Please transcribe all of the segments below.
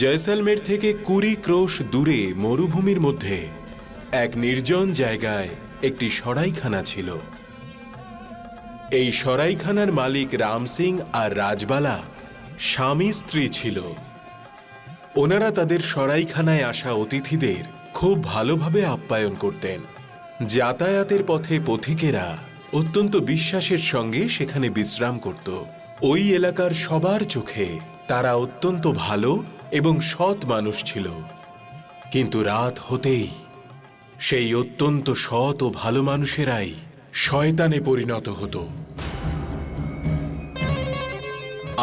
জয়সলমের থেকে 20 ক্রোশ দূরে মরুভূমির মধ্যে এক নির্জন জায়গায় একটি সরাইখানা ছিল। এই সরাইখানার মালিক রাম সিং আর রাজবালা স্বামী স্ত্রী ছিল। ওনারা তাদের সরাইখানায় আসা অতিথিদের খুব ভালোভাবে আপ্যায়ন করতেন। যাতায়াতের পথে পথিকেরা অত্যন্ত বিশ্বাসের সঙ্গে সেখানে বিশ্রাম করত। ওই এলাকার সবার চোখে তারা অত্যন্ত ভালো এবং সৎ মানুষ ছিল। কিন্তু রাত হতেই সেই অত্যন্ত সৎ ও ভালো মানুষেরাই শয়তানে পরিণত হতো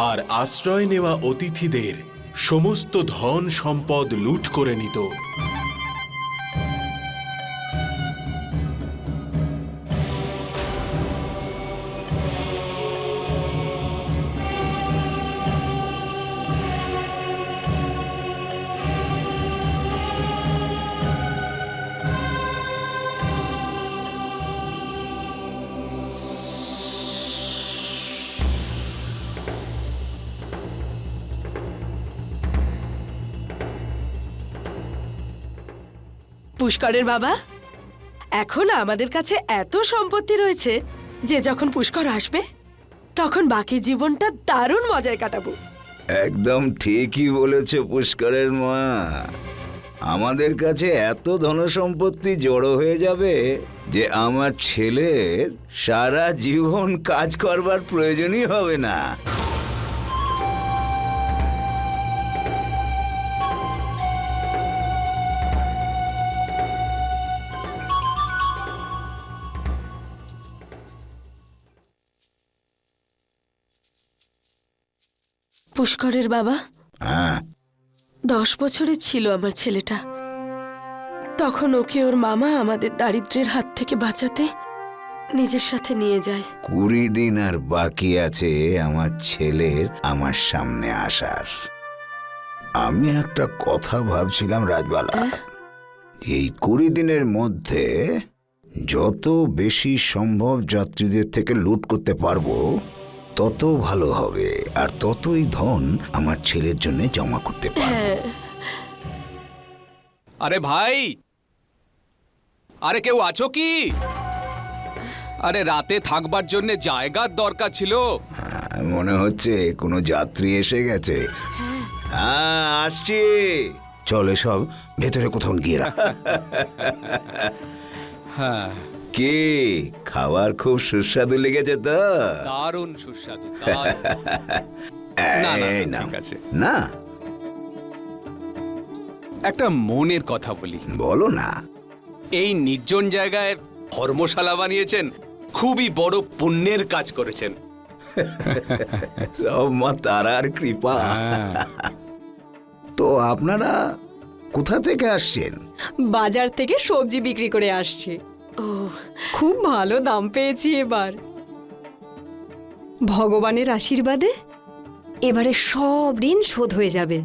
আর আশ্রয় নেওয়া অতিথিদের সমস্ত ধন সম্পদ লুট করে নিত। পুষ্করের বাবা, এখন আমাদের কাছে এত সম্পত্তি রয়েছে যে যখন পুষ্কর আসবে তখন বাকি জীবনটা দারুণ মজায় কাটাবো। একদম ঠিকই বলেছে পুষ্করের মা। আমাদের কাছে এত ধনসম্পত্তি জড়ো হয়ে যাবে যে আমার ছেলের সারা জীবন কাজ করবার প্রয়োজনই হবে না। পুষ্করের বাবা, হ্যাঁ, 10 বছরের ছিল আমার ছেলেটা। তখন ওকে ওর মামা আমাদের দারিদ্র্যের হাত থেকে বাঁচাতে নিজের সাথে নিয়ে যায়। 20 দিন আর বাকি আছে আমার ছেলের আমার সামনে আসার। আমি একটা কথা ভাবছিলাম রাজবালা, এই 20 দিনের মধ্যে যত বেশি সম্ভব যাত্রীদের থেকে লুট করতে পারবো তত ভালো হবে, আর ততই ধন আমার ছেলের জন্য জমা করতে পারবো। আরে ভাই, আরে কেউ আছো কি? আরে রাতে থাকবার জন্য জায়গার দরকার ছিল। মনে হচ্ছে কোনো যাত্রী এসে গেছে। হ্যাঁ, আসছি। চলে সব ভেতরে কোথাও গিয়ে রাখ। হ্যাঁ, কে খাবার খুব সুস্বাদু লেগেছে তো? দারুণ সুস্বাদু। এই নাও। ঠিক আছে, না, একটা মনের কথা বলি। বলো না। এই নির্জন জায়গায় ধর্মশালা বানিয়েছেন, খুবই বড় পুণ্যের কাজ করেছেন। সব মা তারার কৃপা। তো আপনারা কোথা থেকে আসছেন? বাজার থেকে সবজি বিক্রি করে আসছে। ও, খুব ভালো দাম পেয়েছি এবার। ভগবানের আশীর্বাদে এবারে সব ঋণ শোধ হয়ে যাবে,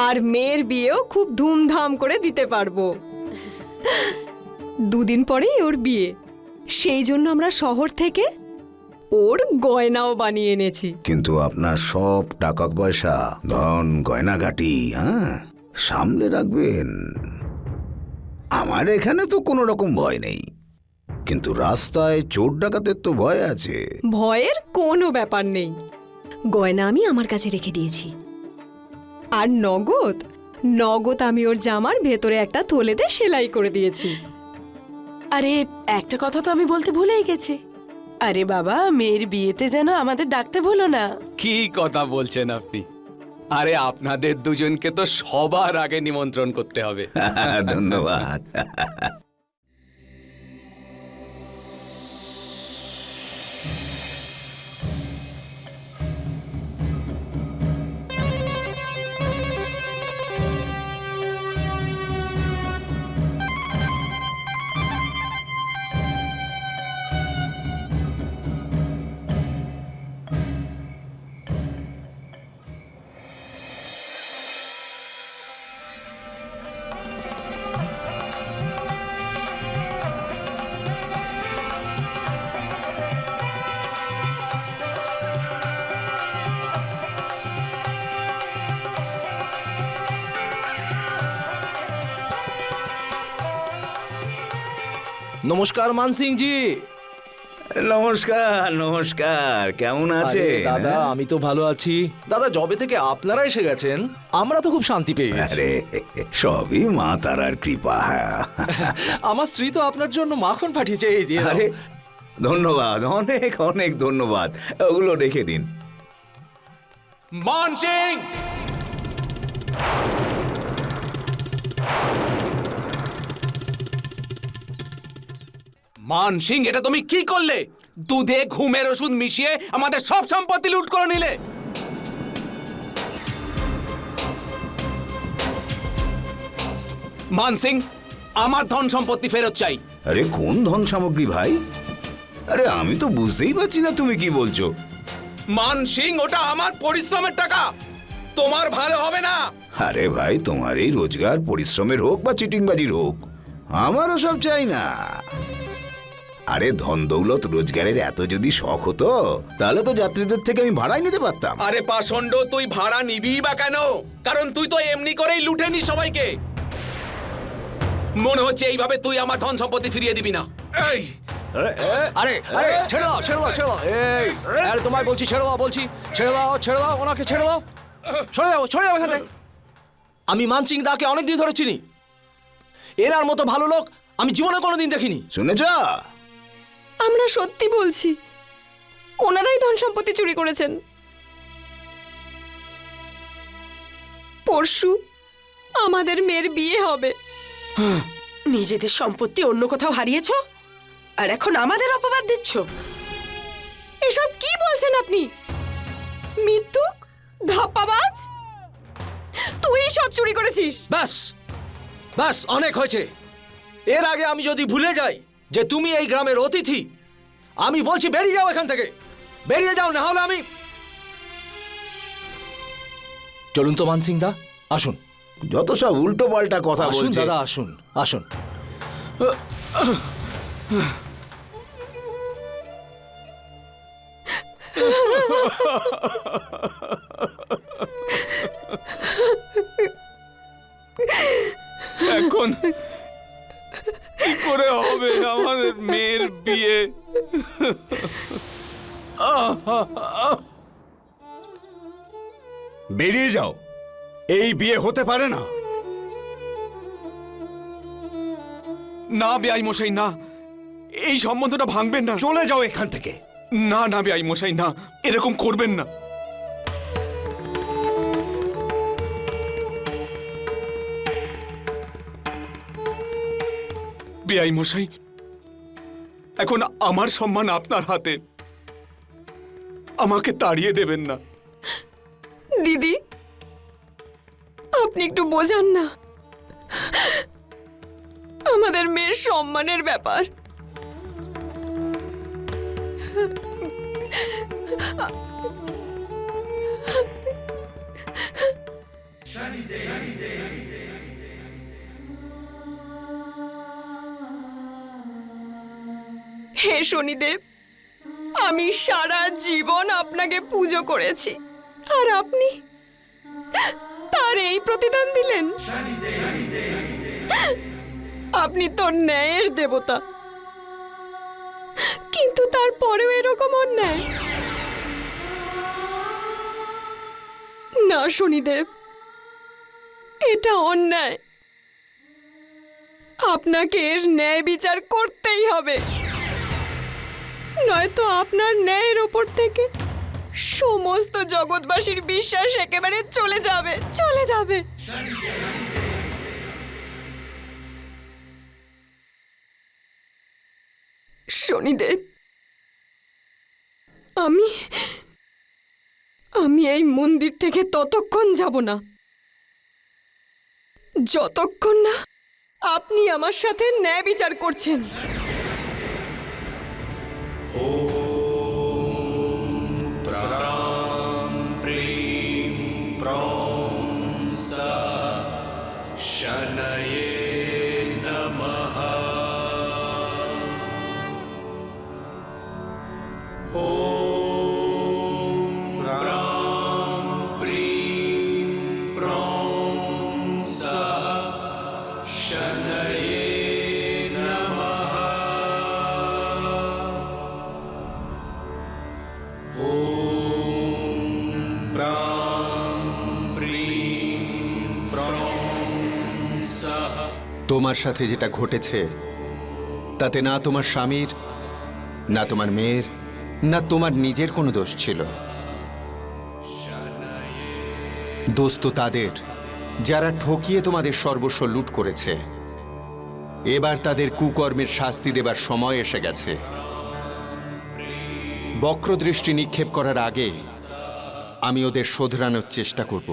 আর মেয়ের বিয়েও খুব ধুমধাম করে দিতে পারবো। 2 দিন পরেই ওর বিয়ে, সেই জন্য আমরা শহর থেকে ওর গয়নাও বানিয়ে এনেছি। কিন্তু আপনার সব টাকা পয়সা, ধন গয়নাগাটি, হ্যাঁ, সামলে রাখবেন। আমার এখানে তো কোনো রকম ভয় নেই, কিন্তু রাস্তায় চোর ডাকাতের তো ভয় আছে। ভয়ের কোনো ব্যাপার নেই, গয়না আমি আমার কাছে রেখে দিয়েছি। আর নগদ নগদ আমি ওর জামার ভেতরে একটা থলেতে সেলাই করে দিয়েছি। আরে একটা কথা তো আমি বলতে ভুলেই গেছি। আরে বাবা, মেয়ের বিয়েতে যেন আমাদের ডাকতে ভুলো না। কি কথা বলছেন আপনি? আরে আপনাদের দুজনকে তো সবার আগে নিমন্ত্রণ করতে হবে। ধন্যবাদ। নমস্কার মানসিং জি। নমস্কার নমস্কার, কেমন আছে আরে দাদা, আমি তো ভালো আছি। দাদা, জবে থেকে আপনারা এসে গেছেন আমরা তো খুব শান্তি পেয়ে গেছি। আরে সবই মা তারার কৃপা। আমার স্ত্রী তো আপনার জন্য মাখন পাঠিয়েছে, এই দিয়ে দাও। আরে ধন্যবাদ, অনেক অনেক ধন্যবাদ। ওগুলো রেখে দিন। মান সিং, মান সিং, এটা তুমি কি করলে? দুধে ঘুমের ওষুধ মিশিয়ে আমাদের সব সম্পত্তি লুট করে নিলে। মান সিং, আমার ধন সম্পত্তি ফেরত চাই। আরে কোন ধন সামগ্রী ভাই? আরে আমি তো বুঝতেই পারছি না তুমি কি বলছো। মান সিং, ওটা আমার পরিশ্রমের টাকা, তোমার ভালো হবে না। আরে ভাই, তোমার এই রোজগার পরিশ্রমের হোক বা চিটিংবাজির হোক, আমারও সব চাই না। আরে ধন দৌলত রোজগারের এত যদি শখ হতো, তাহলে তো যাত্রীদের থেকে আমি ভাড়াই নিতে পারতাম। আরে পাষণ্ড, তুই ভাড়া নিবি বা কেন? কারণ তুই তো এমনি করেই লুটে নিস সবাইকে। মনে হচ্ছে এইভাবে তুই আমার ধন সম্পত্তি ফিরিয়ে দিবি না। এই আরে আরে ছেড়ে দাও, ছেড়ে দাও, ছেড়ে দাও। এই আরে তোমায় বলছি ছেড়ে দাও, বলছি ছেড়ে দাও, ছেড়ে দাও, ওনাকে ছেড়ে দাও। সরে যাও, সরে যাও এখান থেকে। আমি মানসিং দাকে অনেক দিন ধরে চিনি। এনার মতো ভালো লোক আমি জীবনে কোনোদিন দেখিনি। শুনেছ? আমরা সত্যি বলছি, ওনারাই ধন সম্পত্তি চুরি করেছেন। পরশু আমাদের মেয়ের বিয়ে হবে। নিজেদের সম্পত্তি অন্য কোথাও হারিয়েছো, আর এখন আমাদের অপবাদ দিচ্ছ। এসব কি বলছেন আপনি? মিথ্যুক, ধাপ্পাবাজ, তুই সব চুরি করেছিস। ব্যাস ব্যাস, অনেক হয়েছে। এর আগে আমি যদি ভুলে যাই যে তুমি এই গ্রামের অতিথি, আমি বলছি বেরিয়ে যাও এখান থেকে, বেরিয়ে যাও, না হলে আমি। চলুন তো মানসিং দা, আসুন। যত সব উল্টো পাল্টা কথা আসুন বলছে। দাদা, আসুন আসুন। এখন কি করে হবে আমাদের মেয়ের বিয়ে? বেরিয়ে যাও, এই বিয়ে হতে পারে না। না বেআই মশাই, না, এই সম্বন্ধটা ভাঙবেন না। চলে যাও এখান থেকে। না না বেআই মশাই, না, এরকম করবেন না। বেআই মশাই, এখন আমার সম্মান আপনার হাতে, আমাকে তাড়িয়ে দেবেন না। দিদি, আপনি একটু বোঝান না, আমাদের মেয়ের সম্মানের ব্যাপার। হে শনিদেব, আমি সারা জীবন আপনাকে পুজো করেছি, আর আপনি তার এই প্রতিদান দিলেন। আপনি তো ন্যায়ের দেবতা, কিন্তু তারপরেও এরকম অন্যায়। না শনিদেব, এটা অন্যায়। আপনাকে এর ন্যায় বিচার করতেই হবে, নয়তো আপনার ন্যায়ের ওপর থেকে সমস্ত জগৎবাসীর বিশ্বাস একেবারে চলে যাবে, চলে যাবে। শনিদেব, আমি এই মন্দির থেকে ততক্ষণ যাব না যতক্ষণ না আপনি আমার সাথে ন্যায় বিচার করছেন। তোমার সাথে যেটা ঘটেছে তাতে না তোমার স্বামীর, না তোমার মেয়ের, না তোমার নিজের কোনো দোষ ছিল। দোষ তো তাদের যারা ঠকিয়ে তোমাদের সর্বস্ব লুট করেছে। এবার তাদের কুকর্মের শাস্তি দেবার সময় এসে গেছে। বক্রদৃষ্টি নিক্ষেপ করার আগে আমি ওদের শোধরানোর চেষ্টা করব।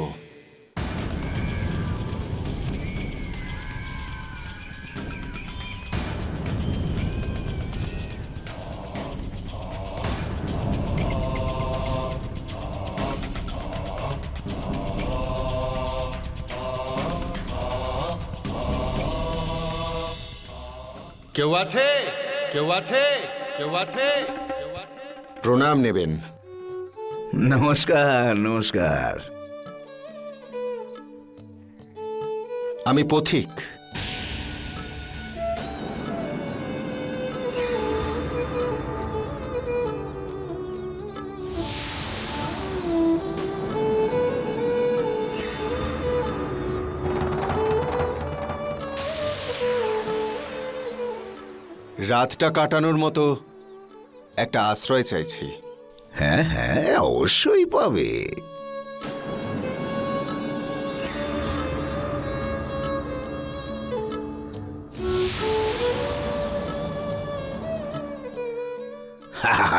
কেউ আছে? কেউ আছে? কেউ আছে? কেউ আছে? প্রণাম নেবেন। নমস্কার, নমস্কার। আমি পথিক। রাতটা কাটানোর মতো একটা আশ্রয় চাইছি। হ্যাঁ হ্যাঁ, অবশ্যই পাবে।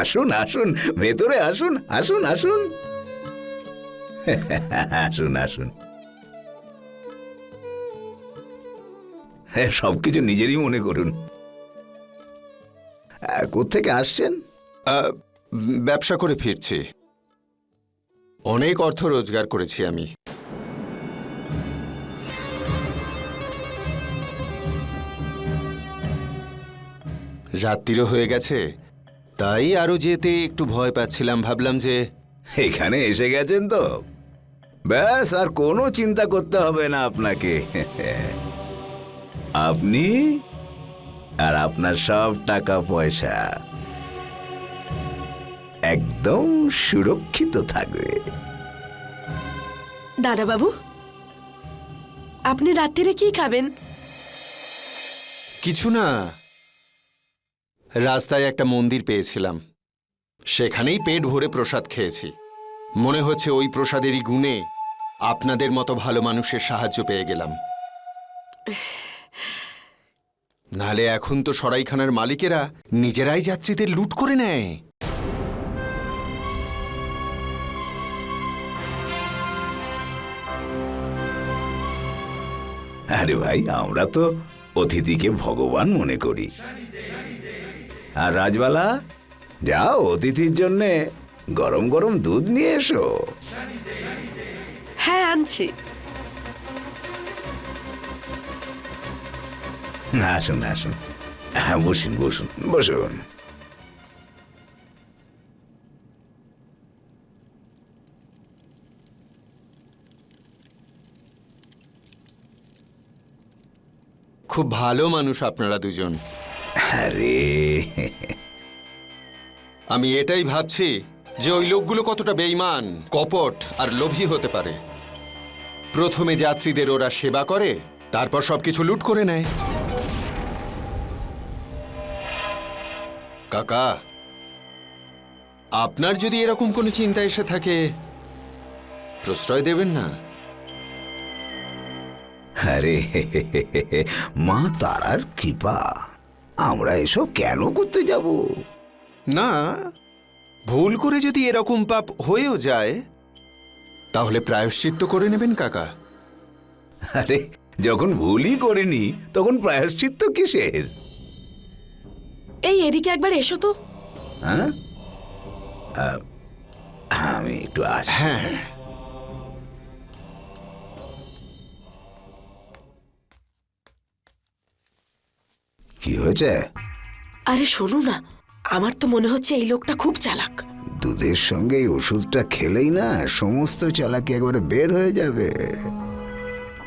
আসুন আসুন, ভেতরে আসুন, আসুন আসুন, আসুন আসুন। হ্যাঁ, সবকিছু নিজেরই মনে করুন। কোত্থেকে আসছেন? ব্যবসা করে ফিরছি। অনেক অর্থ রোজগার করেছি আমি। রাত্রিরও হয়ে গেছে, তাই আরো যেতে একটু ভয় পাচ্ছিলাম। ভাবলাম যে এখানে এসে গেছেন তো ব্যাস, আর কোনো চিন্তা করতে হবে না আপনাকে। আপনি আর আপনার সব টাকা পয়সা একদম সুরক্ষিত থাকবে। দাদাবাবু, আপনি রাত্রিরে কি খাবেন? কিছু না, রাস্তায় একটা মন্দির পেয়েছিলাম, সেখানেই পেট ভরে প্রসাদ খেয়েছি। মনে হচ্ছে ওই প্রসাদেরই গুণে আপনাদের মতো ভালো মানুষের সাহায্য পেয়ে গেলাম। নাহলে এখন তো সরাইখানার মালিকেরা নিজেরাই যাত্রীদের লুট করে নেয়। আরে ভাই, আমরা তো অতিথিকে ভগবান মনে করি। আর রাজবালা, যাও অতিথির জন্য গরম গরম দুধ নিয়ে এসো। হ্যাঁ, আনছি। আসুন আসুন, হ্যাঁ বসুন বসুন বসুন। খুব ভালো মানুষ আপনারা দুজন। আরে আমি এটাই ভাবছি যে ওই লোকগুলো কতটা বেঈমান, কপট আর লোভী হতে পারে। প্রথমে যাত্রীদের ওরা সেবা করে, তারপর সবকিছু লুট করে নেয়। কাকা, আপনার যদি এরকম কোনো চিন্তা এসে থাকে, প্রশ্রয় দেবেন না। আরে মা তারার কৃপা, আমরা এসব কেন করতে যাব? না, ভুল করে যদি এরকম পাপ হয়েও যায় তাহলে প্রায়শ্চিত্ত করে নেবেন কাকা। আরে যখন ভুলই করিনি তখন প্রায়শ্চিত্ত কিসের? এই এদিকে একবার এসো তো। হ্যাঁ, আমি একটু আসি। হ্যাঁ, কি হয়েছে? আরে শোনো না, আমার তো মনে হচ্ছে এই লোকটা খুব চালাক। দুধের সঙ্গে এই ওষুধটা খেলেই না সমস্ত চালাকি একবারে বের হয়ে যাবে।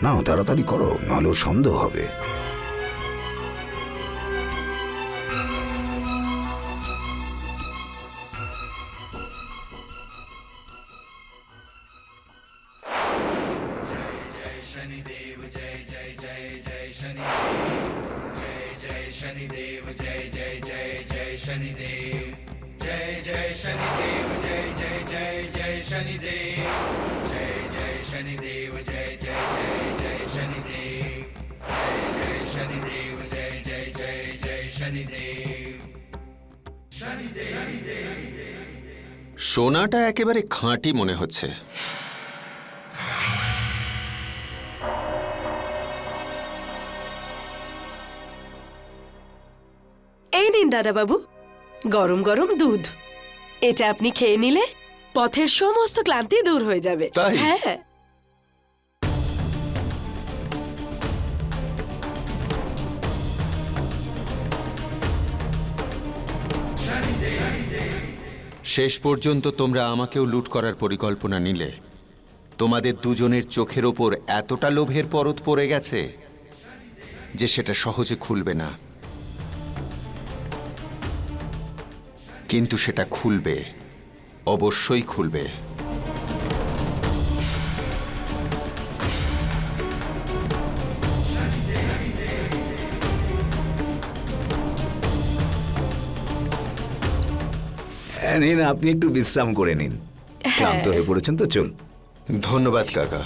না, তাড়াতাড়ি করো, নাহলে ওর সন্দেহ হবে। जय शनिदेव जय जय जय जय शनि সোনাটা একেবারে খাঁটি মনে হচ্ছে। এই নিন দাদাবাবু, গরম গরম দুধ। এটা আপনি খেয়ে নিলে পথের সমস্ত ক্লান্তি দূর হয়ে যাবে। তাই? হ্যাঁ। শেষ পর্যন্ত তোমরা আমাকেও লুট করার পরিকল্পনা নিলে। তোমাদের দুজনের চোখের ওপর এতটা লোভের পরত পড়ে গেছে যে সেটা সহজে খুলবে না, কিন্তু সেটা খুলবে, অবশ্যই খুলবে। নিন, আপনি একটু বিশ্রাম করে নিন। ক্লান্ত হয়ে পড়েছেন তো, চল। ধন্যবাদ কাকা।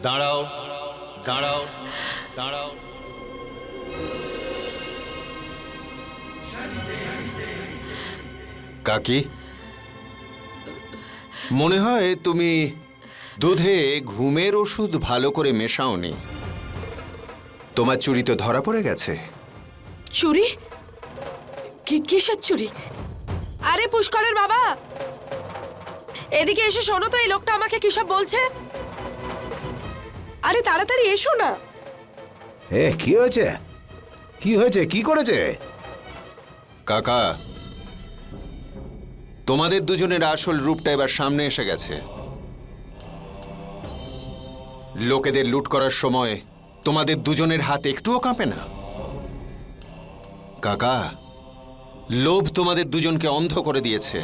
দাঁড়াও, দাঁড়াও, দাঁড়াও। কাকি, মনে হয় তুমি দুধে ঘুমের ওষুধ ভালো করে মেশাওনি। তোমার চুরি তো ধরা পড়ে গেছে। চুরি? কিসের চুরি? আরে পুষ্করের বাবা, এদিকে এসে শোনো তো, এই লোকটা আমাকে কিসব বলছে। আরে তাড়াতাড়ি এসো না। কি হয়েছে? কি হয়েছে? কি করেছে? কাকা, তোমাদের দুজনের আসল রূপটা এবার সামনে এসে গেছে। লোকেদের লুট করার সময় তোমাদের দুজনের হাত একটুও কাঁপে না। কাকা, লোভ তোমাদের দুজনকে অন্ধ করে দিয়েছে।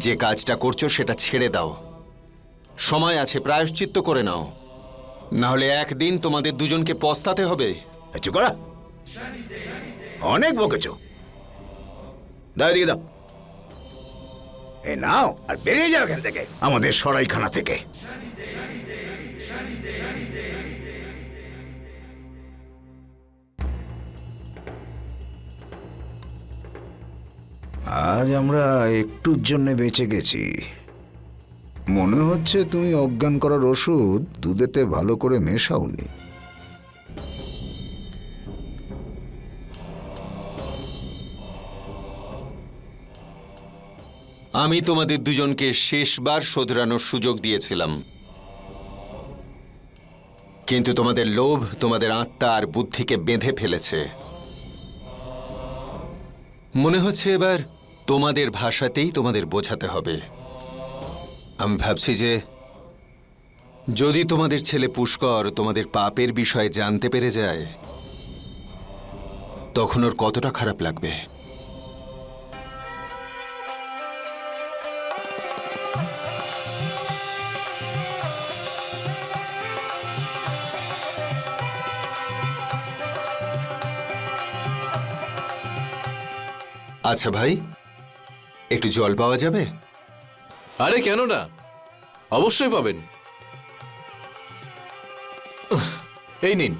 যে কাজটা করছো সেটা ছেড়ে দাও। সময় আছে, প্রায়শ্চিত্ত করে নাও, না হলে একদিন তোমাদের দুজনকে পস্তাতে হবে। চুপ করা, অনেক বকেছো। দাও, এদিকে দাও। এই নাও, আর বেরিয়ে যাও এখান থেকে, আমাদের সরাইখানা থেকে। আজ আমরা একটুর জন্য বেঁচে গেছি। মনে হচ্ছে তুমি অজ্ঞান করার ওষুধ দুধেতে ভালো করে মেশাওনি। আমি তোমাদের দুজনকে শেষবার শোধরানোর সুযোগ দিয়েছিলাম, কিন্তু তোমাদের লোভ তোমাদের আত্মা আর বুদ্ধিকে বেঁধে ফেলেছে। মনে হচ্ছে এবার তোমাদের ভাষাতেই তোমাদের বোঝাতে হবে। আমি ভাবছি যে যদি তোমাদের ছেলে পুষ্কর তোমাদের পাপের বিষয়ে জানতে পেরে যায়, তখন ওর কতটা খারাপ লাগবে। আচ্ছা ভাই, একটু জল পাওয়া যাবে? আরে কেন না, অবশ্যই পাবেন। এই নিন।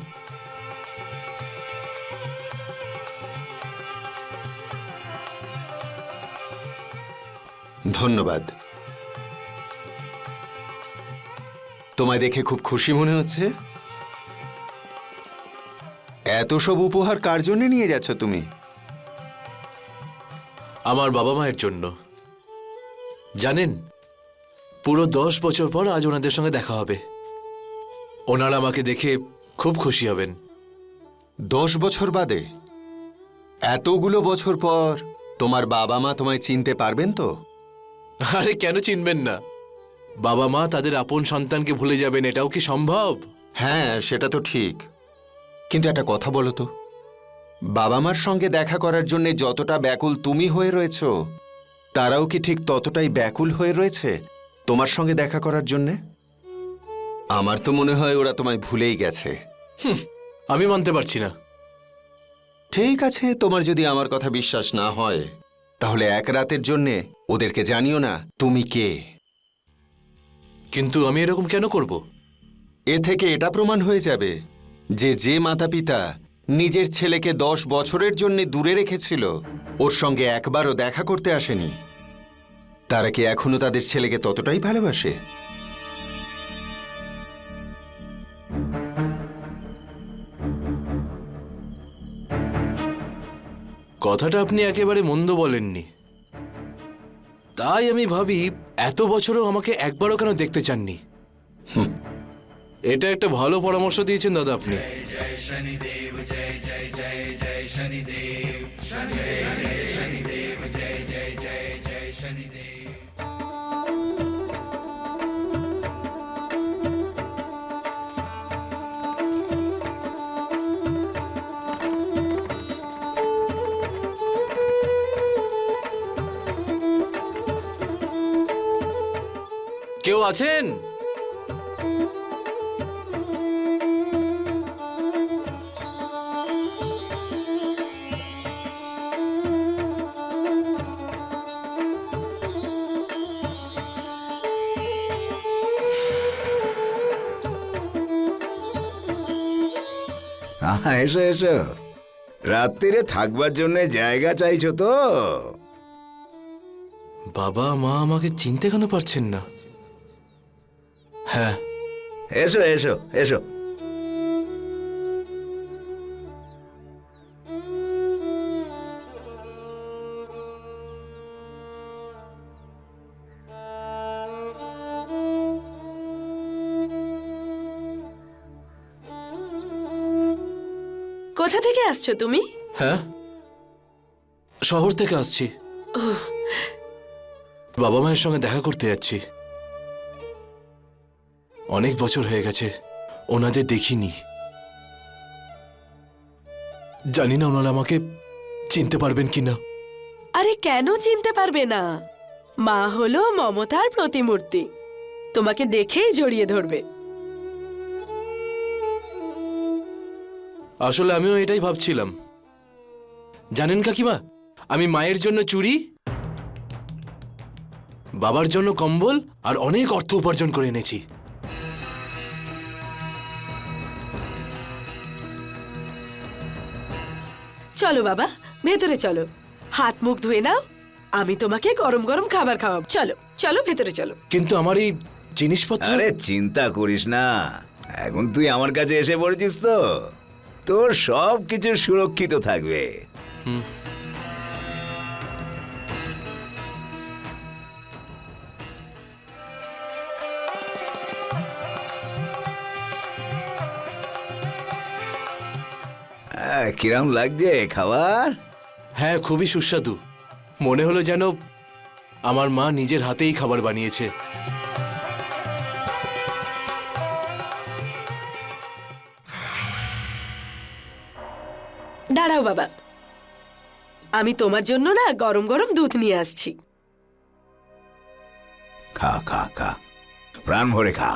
ধন্যবাদ। তোমায় দেখে খুব খুশি মনে হচ্ছে। এত সব উপহার কার জন্য নিয়ে যাচ্ছ তুমি? আমার বাবা মায়ের জন্য। জানেন, পুরো 10 বছর পর আজ ওনাদের সঙ্গে দেখা হবে। ওনারা আমাকে দেখে খুব খুশি হবেন। 10 বছর বাদে? এতগুলো বছর পর তোমার বাবা মা তোমায় চিনতে পারবেন তো? আরে কেন চিনবেন না? বাবা মা তাদের আপন সন্তানকে ভুলে যাবেন, এটাও কি সম্ভব? হ্যাঁ, সেটা তো ঠিক। কিন্তু একটা কথা বলো তো, বাবা মার সঙ্গে দেখা করার জন্য যতটা ব্যাকুল তুমি হয়ে রয়েছ, তারাও কি ঠিক ততটাই ব্যাকুল হয়ে রয়েছে তোমার সঙ্গে দেখা করার জন্যে? আমার তো মনে হয় ওরা তোমায় ভুলেই গেছে। আমি মানতে পারছি না। ঠিক আছে, তোমার যদি আমার কথা বিশ্বাস না হয়, তাহলে এক রাতের জন্যে ওদেরকে জানিও না তুমি কে। কিন্তু আমি এরকম কেন করব? এ থেকে এটা প্রমাণ হয়ে যাবে যে মাতা পিতা নিজের ছেলেকে 10 বছরের জন্য দূরে রেখেছিল, ওর সঙ্গে একবারও দেখা করতে আসেনি, তারা কি এখনো তাদের ছেলেকে ততটাই ভালোবাসে? কথাটা আপনি একেবারে মন্দ বলেননি। তাই আমি ভাবি এত বছরও আমাকে একবারও কেন দেখতে চাননি। এটা একটা ভালো পরামর্শ দিয়েছেন দাদা আপনি। কেউ আছেন? এসো এসো, রাত্রিরে থাকবার জন্য জায়গা চাইছো তো? বাবা মা আমাকে চিনতে কেন পারছেন না? হ্যাঁ, এসো এসো এসো। কোথা থেকে আসছো তুমি? হ্যাঁ, শহর থেকে আসছি। বাবা মায়ের সঙ্গে দেখা করতে যাচ্ছি। অনেক বছর হয়ে গেছে ওনাদের দেখিনি। জানি না ওনারা আমাকে চিনতে পারবেন কিনা। আরে কেন চিনতে পারবে না? মা হলো মমতার প্রতিমূর্তি, তোমাকে দেখেই জড়িয়ে ধরবে। আসলে আমিও এটাই ভাবছিলাম। জানেন কাকিমা, আমি মায়ের জন্য চুড়ি, বাবার জন্য কম্বল আর অনেক অর্থ উপার্জন করে এনেছি। চলো বাবা, ভেতরে চলো, হাত মুখ ধুয়ে নাও, আমি তোমাকে গরম গরম খাবার খাওয়াবো। চলো চলো ভেতরে চলো। কিন্তু আমার এই জিনিসপত্র। আরে চিন্তা করিস না, এখন তুই আমার কাছে এসে পড়েছিস তো, তোর সব কিছু সুরক্ষিত থাকবে। কিরম লাগছে খাবার? হ্যাঁ, খুবই সুস্বাদু। মনে হলো যেন আমার মা নিজের হাতেই খাবার বানিয়েছে। দাঁড়াও বাবা, আমি তোমার জন্য না গরম গরম দুধ নিয়ে আসছি। খা খা খা, প্রাণ ভরে খা।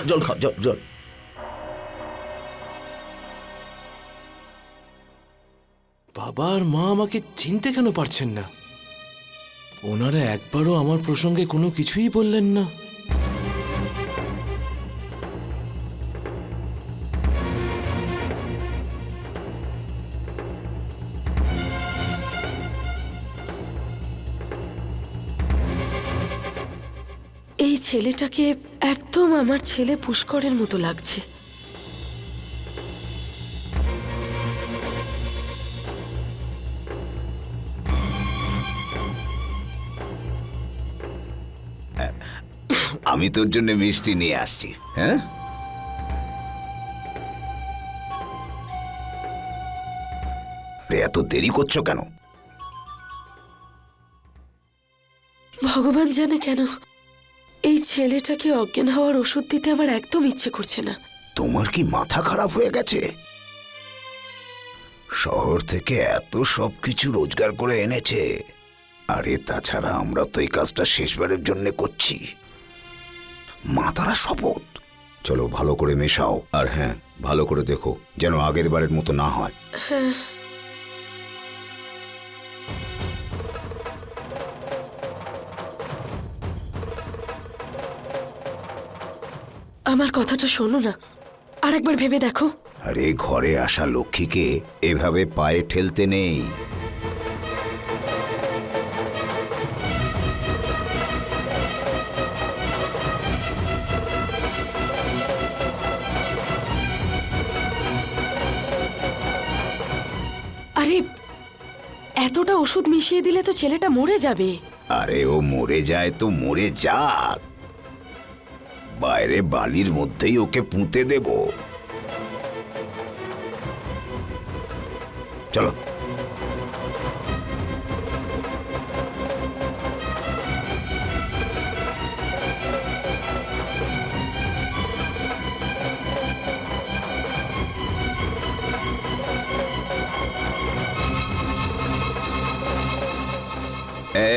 জল খা, জল জল। বাবা আর মা আমাকে চিনতে কেন পারছেন না? ওনারা একবারও আমার প্রসঙ্গে কোনো কিছুই বললেন না। এই ছেলেটাকে একদম আমার ছেলে পুষ্করের মতো লাগছে। আমি তোর জন্য মিষ্টি নিয়ে আসছি। হ্যাঁ, এত দেরি করছো কেন? ভগবান জানে কেন এই ছেলেটাকে অজ্ঞান হওয়ার ওষুধ দিতে আমার একদম ইচ্ছে করছে না। তোমার কি মাথা খারাপ হয়ে গেছে? শহর থেকে এত সবকিছু রোজগার করে এনেছে, আরে তাছাড়া আমরা তো এই কাজটা শেষবারের জন্য করছি। মাতারা শপথ। চলো ভালো করে মেশাও, আর হ্যাঁ, ভালো করে দেখো যেন আগের বারের মতো না হয়। আমার কথাটা শোনো না, আরেকবার ভেবে দেখো। আরে ঘরে আসা লক্ষ্মীকে এভাবে পায়ে ঠেলতে নেই। আরে এতটা ওষুধ মিশিয়ে দিলে তো ছেলেটা মরে যাবে। আরে ও মরে যায় তো মরে যাক, বাইরে বালির মধ্যেই ওকে পুঁতে দেব। চলো।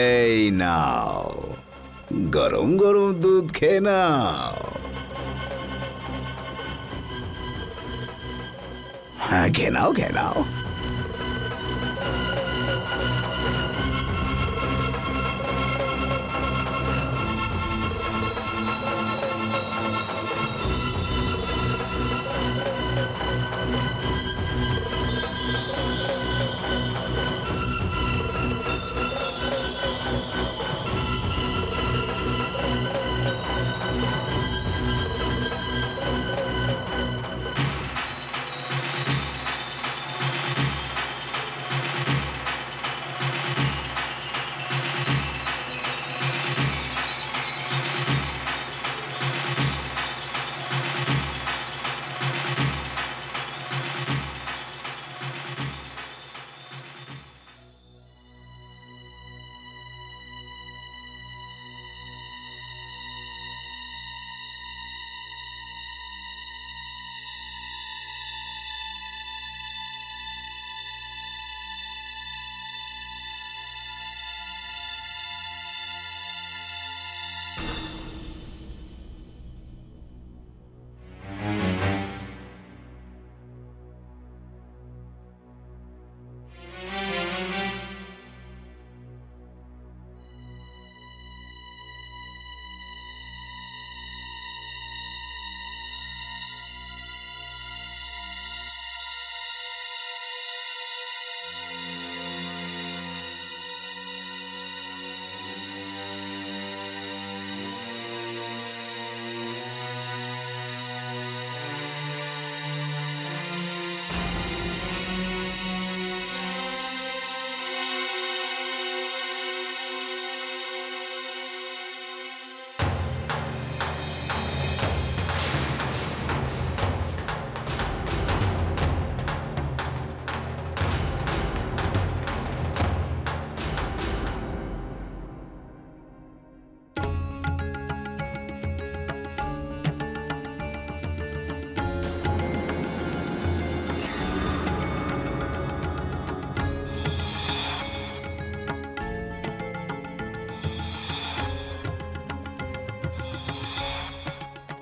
এই নাও, গরম গরম দুধ খেয়ে নাও। হ্যাঁ, খেয়ে নাও, খেয়ে নাও।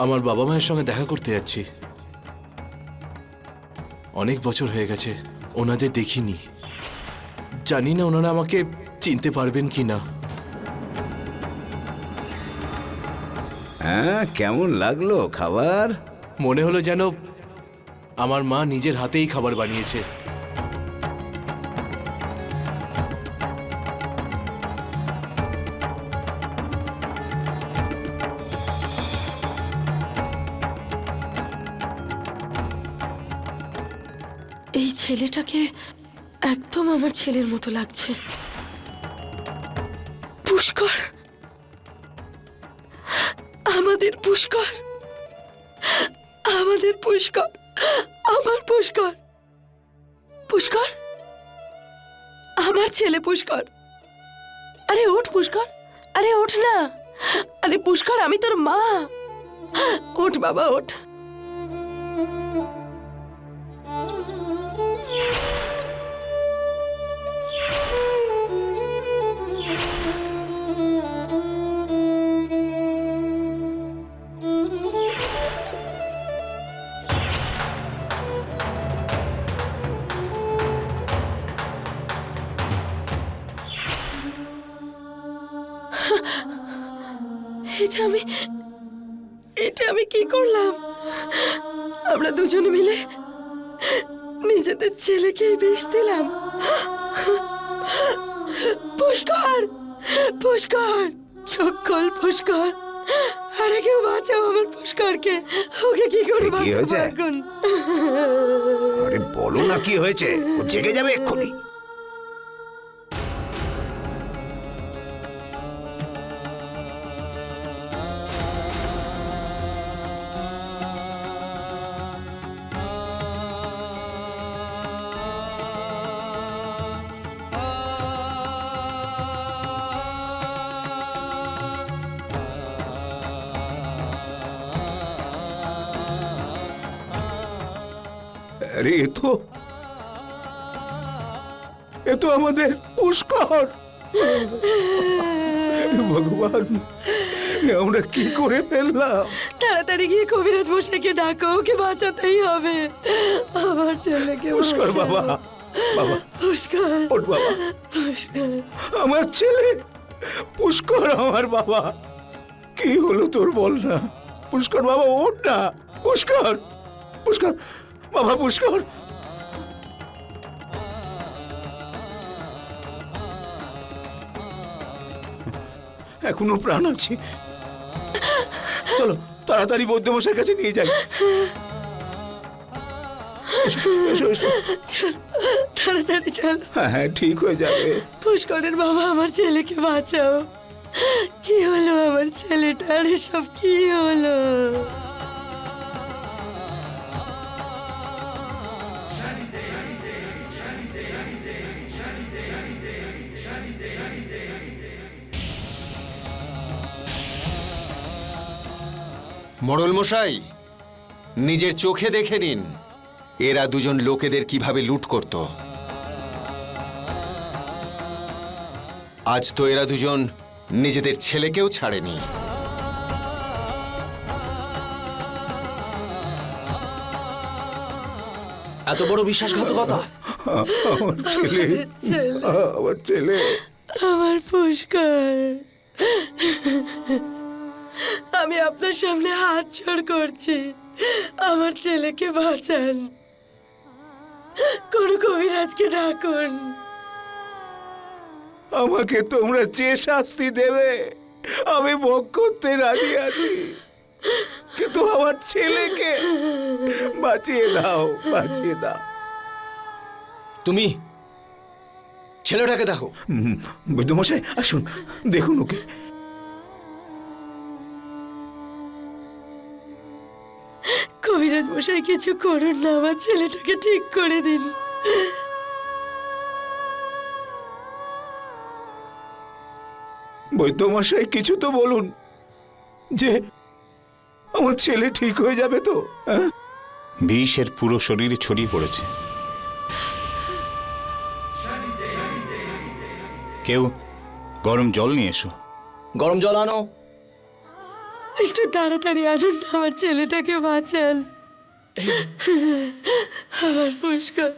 আমার বাবা মায়ের সঙ্গে দেখা করতে যাচ্ছি। অনেক বছর হয়ে গেছে ওনাদের দেখিনি, জানি না ওনারা আমাকে চিনতে পারবেন কি না। হ্যাঁ, কেমন লাগলো খাবার? মনে হলো যেন আমার মা নিজের হাতেই খাবার বানিয়েছে। এই ছেলেটাকে একদম আমার ছেলের মতো লাগছে। পুষ্কর, আমাদের পুষ্কর, আমাদের পুষ্কর, আমার পুষ্কর, পুষ্কর, আমার ছেলে পুষ্কর। আরে ওঠ পুষ্কর, আরে ওঠ না, আরে পুষ্কর আমি তোর মা, ওঠ বাবা ওঠ। এটা আমি কি করলাম? আমরা দুজনে মিলে নিজেদের ছেলেকেই বিষ দিলাম। পুষ্কর, পুষ্কর, চোখ খোল পুষ্কর, আরে কেউ বাঁচাও আমার পুষ্করকে, ওকে কি করে কি বাঁচাবো হয়েছে? এখন? আরে বলো না কি হয়েছে, ও জেগে যাবে এক্ষুনি। আরে এ তো আমাদের পুষ্কর। ভগবান, এ আমরা কি করে ফেললাম? তাড়াতাড়ি গিয়ে কবিরাজ মশাইকে ডাকো, ওকে বাঁচাতেই হবে। আমার ছেলেকে পুষ্কর বাঁচাও। বাবা, বাবা পুষ্কর, ওঠ বাবা, পুষ্কর, আমার ছেলে পুষ্কর, আমার বাবা। কি হলো তোর বল না? পুষ্কর বাবা ওঠ না, পুষ্কর, পুষ্কর বাবা, পুষ্কর। এখনো প্রাণ আছে। চলো তাড়াতাড়ি বৈদ্যমশাইয়ের কাছে নিয়ে যাই। এসো, এসো, এসো। চল তাড়াতাড়ি চল। হ্যাঁ হ্যাঁ, ঠিক হয়ে যাবে। পুষ্করের বাবা, আমার ছেলেকে বাঁচাও। কি হলো আমার ছেলেটার, এসব কি হলো? মোড়ল মশাই, নিজের চোখে দেখে নিন এরা দুজন লোকেদের কিভাবে লুট করত। আজ তো এরা দুজন নিজেদের ছেলেকেও ছাড়েনি। এত বড় বিশ্বাসঘাতকতা! আমার ছেলে, ছেলে, আমার ছেলে। আমার পুষ্কর, আমি আপনার সামনে হাত জোড় করছি, আমার ছেলেকে বাঁচান। কোন কবিরাজকে ডাকুন। আমাকে তোমরা যে শাস্তি দেবে আমি ভোগ করতে রাজি আছি, কিন্তু আমার ছেলেকে বাঁচিয়ে দাও, বাঁচিয়ে দাও। তুমি ছেলেটাকে দেখো। বৈদ্যমশাই আসুন, দেখুন ওকে। কবিরাজ মশাই কিছু করুন না, আমার ছেলেটাকে ঠিক করে দিন। বৈদ্যমশাই কিছু তো বলুন, যে আমার ছেলে ঠিক হয়ে যাবে তো? হ্যাঁ? বিষ এর পুরো শরীরে ছড়িয়ে পড়েছে। কেউ গরম জল নিয়ে এসো। গরম জল আনো। একটু তাড়াতাড়ি আনুন না, আমার ছেলেটাকে বাঁচান। আমার পুষ্কর।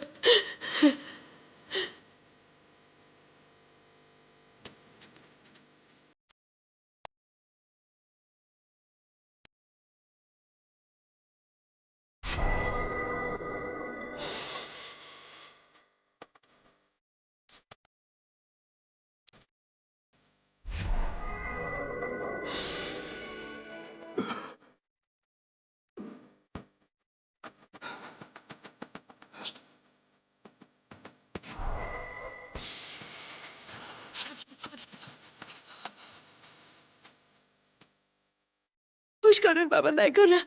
পুষ্করের বাবা, দেখো না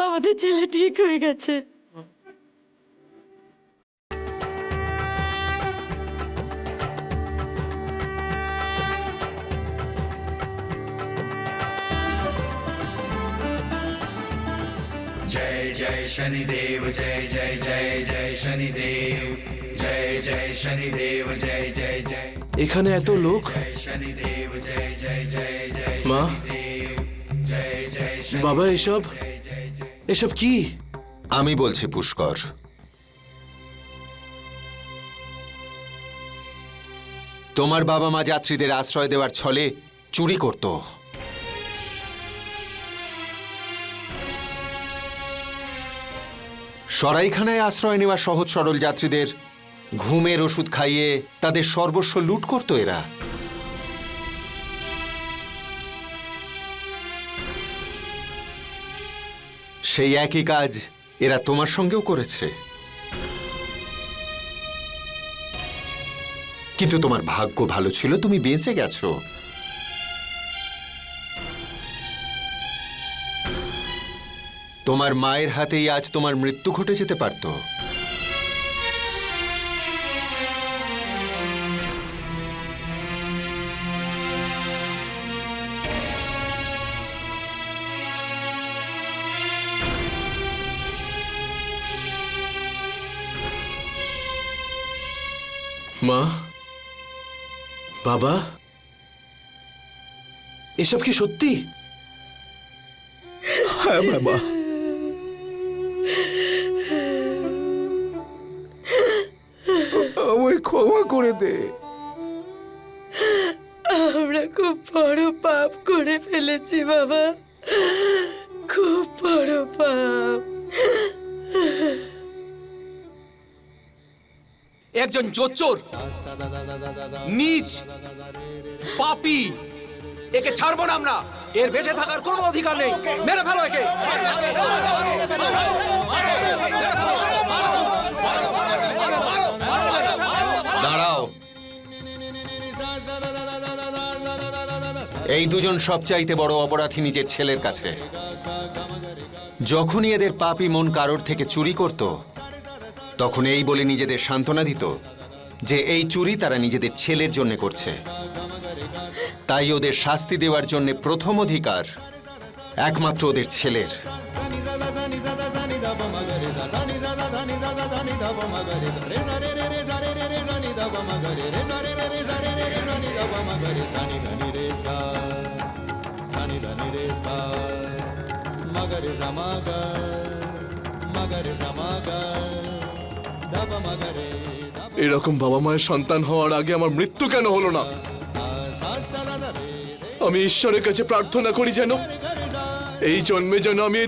আমাদের ছেলে ঠিক হয়ে গেছে। जय जय शनिदेव जय जय जय जय शनिदेव जय जय शनिदेव जय जय जय এখানে এত লোক, जय शनिदेव जय जय जय जय মা, शनिदेव जय जय বাবা, এসব এসব কি? আমি বলছি পুষ্কর, তোমার বাবা মা যাত্রীদের আশ্রয় দেওয়ার ছলে চুরি করত। সরাইখানায় আশ্রয় নেওয়া সহজ সরল যাত্রীদের ঘুমের ওষুধ খাইয়ে তাদের সর্বস্ব লুট করত এরা। সেই একই কাজ এরা তোমার সঙ্গেও করেছে, কিন্তু তোমার ভাগ্য ভালো ছিল, তুমি বেঁচে গেছো। তোমার মায়ের হাতেই আজ তোমার মৃত্যু ঘটে যেতে পারত। মা, বাবা, এসব কি সত্যি? হ্যাঁ বাবা, আমায় ক্ষমা করে দে। আমরা খুব বড় পাপ করে ফেলেছি বাবা, খুব বড় পাপ। একজন জোচ্চোর, নীচ, পাপী, একে ছাড়বো না আমরা। এর বেঁচে থাকার কোনো অধিকার নেই। মেরে ফেলো একে। দাঁড়াও, এই দুজন সবচাইতে বড় অপরাধী নিজের ছেলের কাছে। যখনই এদের পাপী মন কারোর থেকে চুরি করত, তখন এই বলে নিজেদের সান্ত্বনা দিত যে এই চুরি তারা নিজেদের ছেলের জন্য করছে। তাই ওদের শাস্তি দেওয়ার জন্য প্রথম অধিকার একমাত্র ওদের ছেলের। এরকম বাবা মায়ের সন্তান হওয়ার আগে আমার মৃত্যু কেন হলো না? আমি ঈশ্বরের কাছে প্রার্থনা করি যেন এই জন্মে যেন আমি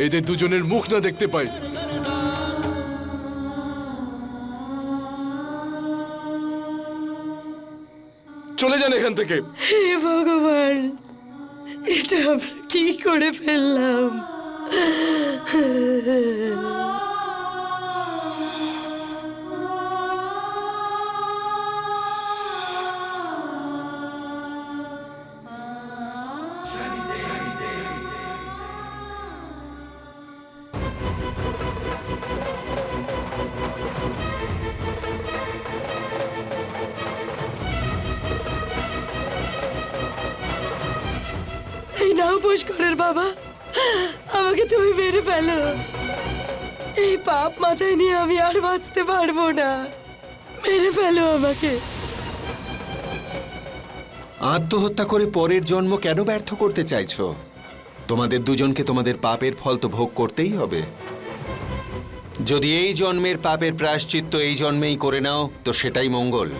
এদের দুজনের মুখ না দেখতে পাই। চলে যান এখান থেকে। হে ভগবান, এটা আমরা কি করে ফেললাম? এই নাও পুষ্করের বাবা, আমাকে তুমি মেরে ফেলো। এই পাপ মাথায় নিয়ে আমি আর বাঁচতে পারবো না। মেরে ফেলো আমাকে। আত্মহত্যা করে পরের জন্ম কেন ব্যর্থ করতে চাইছো? তোমাদের দুজনকে তোমাদের পাপের ফল তো ভোগ করতেই হবে। যদি এই জন্মের পাপের প্রায়শ্চিত্ত এই জন্মেই করে নাও তো সেটাই মঙ্গল।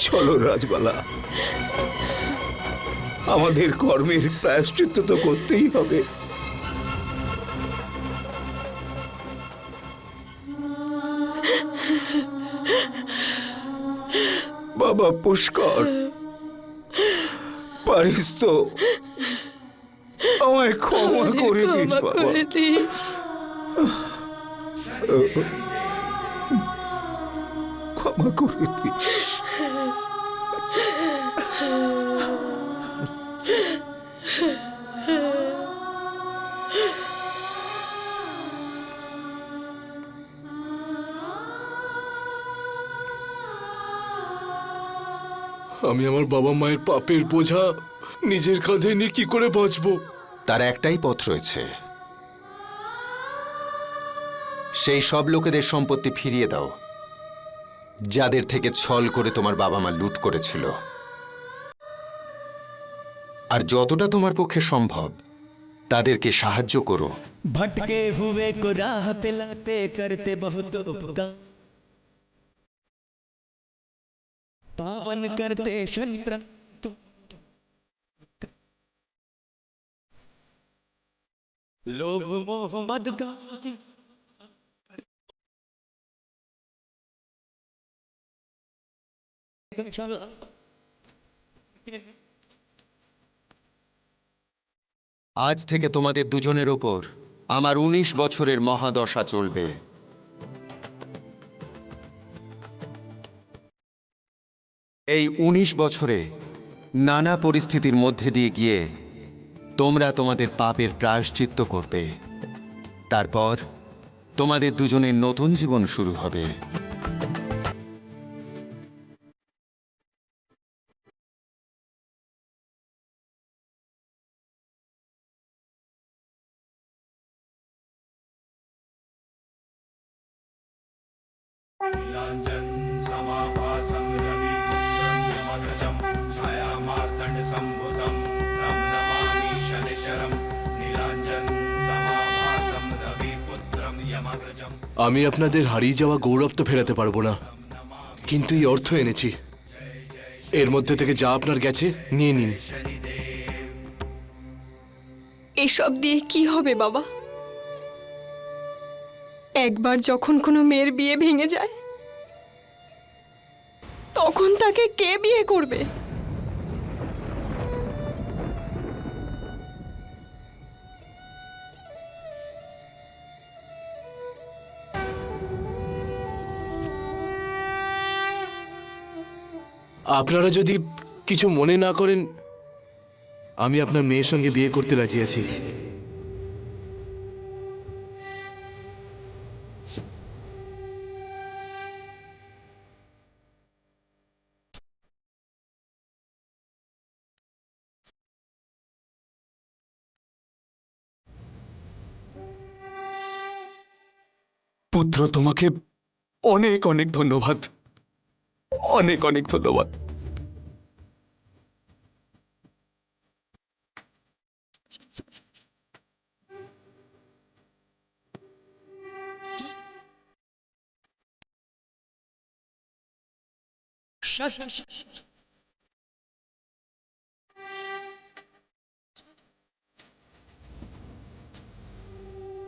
চলো রাজবালা, আমাদের কর্মের প্রায়শ্চিত্ত তো করতেই হবে। বাবা পুষ্কর, পারিস তো আমায় ক্ষমা করে দিস ক্ষমা বাবা। করে দিস। ক্ষমা করে দিস। আমি আমার বাবা মায়ের পাপের বোঝা নিজের কাঁধে নিয়ে কি করে বাঁচবো? তার একটাই পথ রয়েছে, সেই সব লোকেদের সম্পত্তি ফিরিয়ে দাও যাদের থেকে ছল করে তোমার বাবা মা লুট করেছিল। আর যতটা তোমার পক্ষে সম্ভব তাদেরকে সাহায্য করো। भटके हुए को राह पे लाते करते बहुत उपकार, पावन करते शंत्र लोभ मोह मद का আজ থেকে তোমাদের দুজনের ওপর আমার ১৯ বছরের মহাদশা চলবে। এই ১৯ বছরে নানা পরিস্থিতির মধ্যে দিয়ে গিয়ে তোমরা তোমাদের পাপের প্রায়শ্চিত্ত করবে। তারপর তোমাদের দুজনের নতুন জীবন শুরু হবে। नीलाञ्जन समाभासं रविपुत्रं यमध्वजं छायामार्तण्डसम्भुतं तं नमामि शनिश्चरं नीलाञ्जन समाभासं रविपुत्रं यमध्वजं। আমি আপনাদের হারিয়ে যাওয়া গৌরব তো ফেরাতে পারবো না, কিন্তু এই অর্থ এনেছি। এর মধ্যে থেকে যা আপনার গেছে নিয়ে নিন। এসব দিয়ে কি হবে বাবা? একবার যখন কোনো মেয়ের বিয়ে ভেঙে যায় তখন তাকে কে বিয়ে করবে? আপনারা যদি কিছু মনে না করেন, আমি আপনার মেয়ের সঙ্গে বিয়ে করতে রাজি আছি। পুত্র, তোমাকে অনেক অনেক ধন্যবাদ, অনেক অনেক ধন্যবাদ। शश